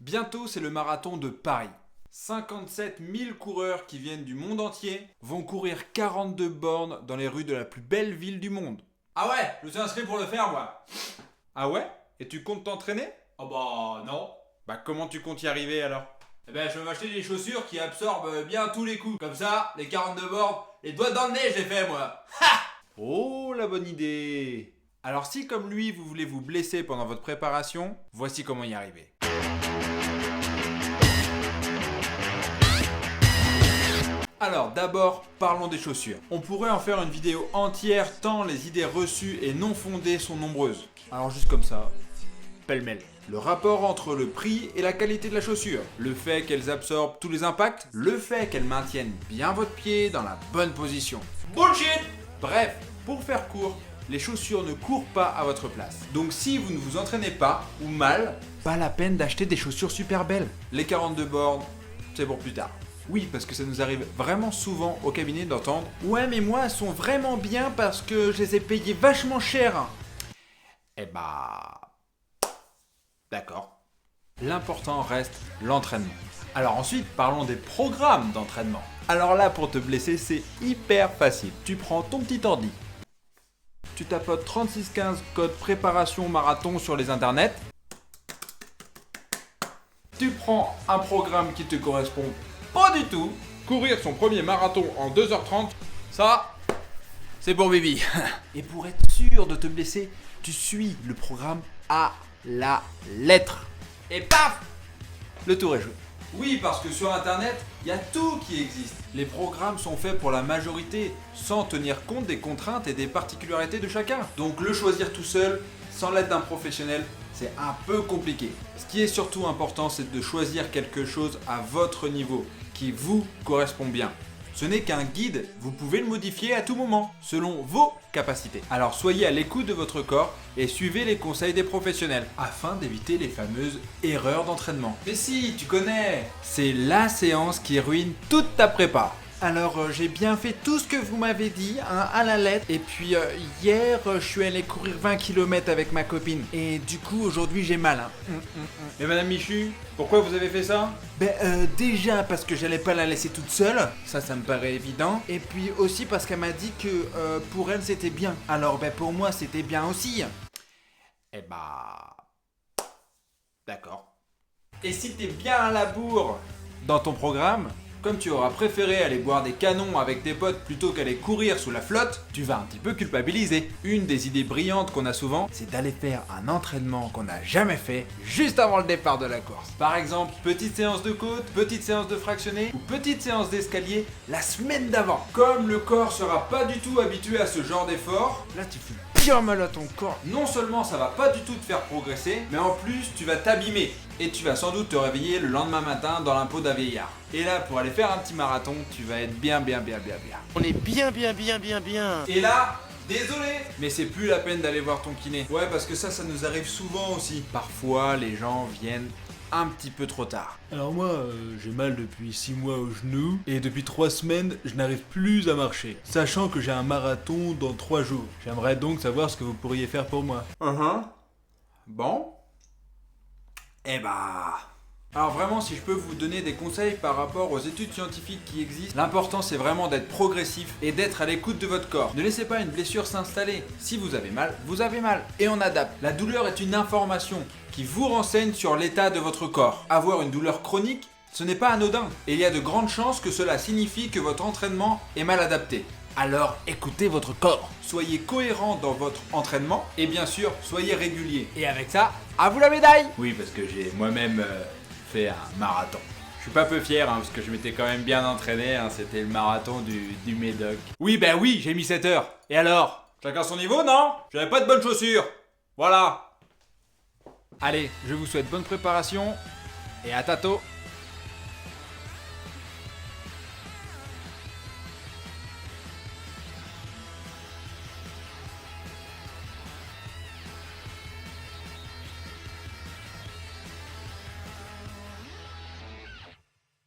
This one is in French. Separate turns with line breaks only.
Bientôt, c'est le marathon de Paris. 57 000 coureurs qui viennent du monde entier vont courir 42 bornes dans les rues de la plus belle ville du monde.
Ah ouais, je suis inscrit pour le faire moi.
Ah ouais? Et tu comptes t'entraîner?
Oh bah non.
Bah comment tu comptes y arriver alors?
Eh ben je vais m'acheter des chaussures qui absorbent bien tous les coups. Comme ça, les 42 bornes, les doigts dans le nez, je les fais moi. Ha!
Oh, la bonne idée! Alors si comme lui, vous voulez vous blesser pendant votre préparation, voici comment y arriver. Alors d'abord, parlons des chaussures. On pourrait en faire une vidéo entière tant les idées reçues et non fondées sont nombreuses. Alors juste comme ça, pêle-mêle. Le rapport entre le prix et la qualité de la chaussure. Le fait qu'elles absorbent tous les impacts. Le fait qu'elles maintiennent bien votre pied dans la bonne position.
Bullshit!
Bref, pour faire court, les chaussures ne courent pas à votre place. Donc si vous ne vous entraînez pas ou mal, pas la peine d'acheter des chaussures super belles. Les 42 bornes, c'est pour plus tard. Oui, parce que ça nous arrive vraiment souvent au cabinet d'entendre « Ouais, mais moi, elles sont vraiment bien parce que je les ai payées vachement cher. » Eh bah... D'accord. L'important reste l'entraînement. Alors ensuite, parlons des programmes d'entraînement. Alors là, pour te blesser, c'est hyper facile. Tu prends ton petit ordi. Tu tapotes 3615 code préparation marathon sur les internets. Tu prends un programme qui te correspond pas du tout. Courir son premier marathon en 2h30, ça, c'est pour Bibi. Et pour être sûr de te blesser, tu suis le programme à la lettre. Et paf, le tour est joué. Oui, parce que sur internet, il y a tout qui existe. Les programmes sont faits pour la majorité, sans tenir compte des contraintes et des particularités de chacun. Donc le choisir tout seul, sans l'aide d'un professionnel, c'est un peu compliqué. Ce qui est surtout important, c'est de choisir quelque chose à votre niveau, qui vous correspond bien. Ce n'est qu'un guide, vous pouvez le modifier à tout moment, selon vos capacités. Alors soyez à l'écoute de votre corps et suivez les conseils des professionnels, afin d'éviter les fameuses erreurs d'entraînement. Mais si, tu connais, c'est la séance qui ruine toute ta prépa. Alors j'ai bien fait tout ce que vous m'avez dit, hein, à la lettre. Et puis hier, je suis allé courir 20 km avec ma copine. Et du coup, aujourd'hui, j'ai mal. Hein.
Mais Madame Michu, pourquoi vous avez fait ça?
Déjà parce que j'allais pas la laisser toute seule. Ça me paraît évident. Et puis aussi parce qu'elle m'a dit que pour elle, c'était bien. Alors pour moi, c'était bien aussi. Eh bah... D'accord. Et si t'es bien à la bourre dans ton programme, comme tu auras préféré aller boire des canons avec tes potes plutôt qu'aller courir sous la flotte, tu vas un petit peu culpabiliser. Une des idées brillantes qu'on a souvent, c'est d'aller faire un entraînement qu'on n'a jamais fait juste avant le départ de la course. Par exemple, petite séance de côte, petite séance de fractionné ou petite séance d'escalier la semaine d'avant. Comme le corps sera pas du tout habitué à ce genre d'effort, là tu fais bien mal à ton corps. Non seulement ça va pas du tout te faire progresser, mais en plus tu vas t'abîmer. Et tu vas sans doute te réveiller le lendemain matin dans la peau d'un vieillard. Et là, pour aller faire un petit marathon, tu vas être bien.
On est bien.
Et là, désolé, mais c'est plus la peine d'aller voir ton kiné. Ouais, parce que ça nous arrive souvent aussi. Parfois, les gens viennent un petit peu trop tard.
Alors moi, j'ai mal depuis 6 mois au genou et depuis 3 semaines, je n'arrive plus à marcher. Sachant que j'ai un marathon dans 3 jours. J'aimerais donc savoir ce que vous pourriez faire pour moi.
Bon. Eh bah... Alors vraiment, si je peux vous donner des conseils par rapport aux études scientifiques qui existent, l'important c'est vraiment d'être progressif et d'être à l'écoute de votre corps. Ne laissez pas une blessure s'installer. Si vous avez mal, vous avez mal. Et on adapte. La douleur est une information qui vous renseigne sur l'état de votre corps. Avoir une douleur chronique, ce n'est pas anodin. Et il y a de grandes chances que cela signifie que votre entraînement est mal adapté. Alors écoutez votre corps. Soyez cohérent dans votre entraînement et bien sûr, soyez régulier. Et avec ça, à vous la médaille!
Oui, parce que j'ai moi-même fait un marathon. Je suis pas peu fier parce que je m'étais quand même bien entraîné, c'était le marathon du Médoc.
Oui, j'ai mis 7 heures. Et alors? Chacun son niveau, non? J'avais pas de bonnes chaussures. Voilà. Allez, je vous souhaite bonne préparation et à tâteau.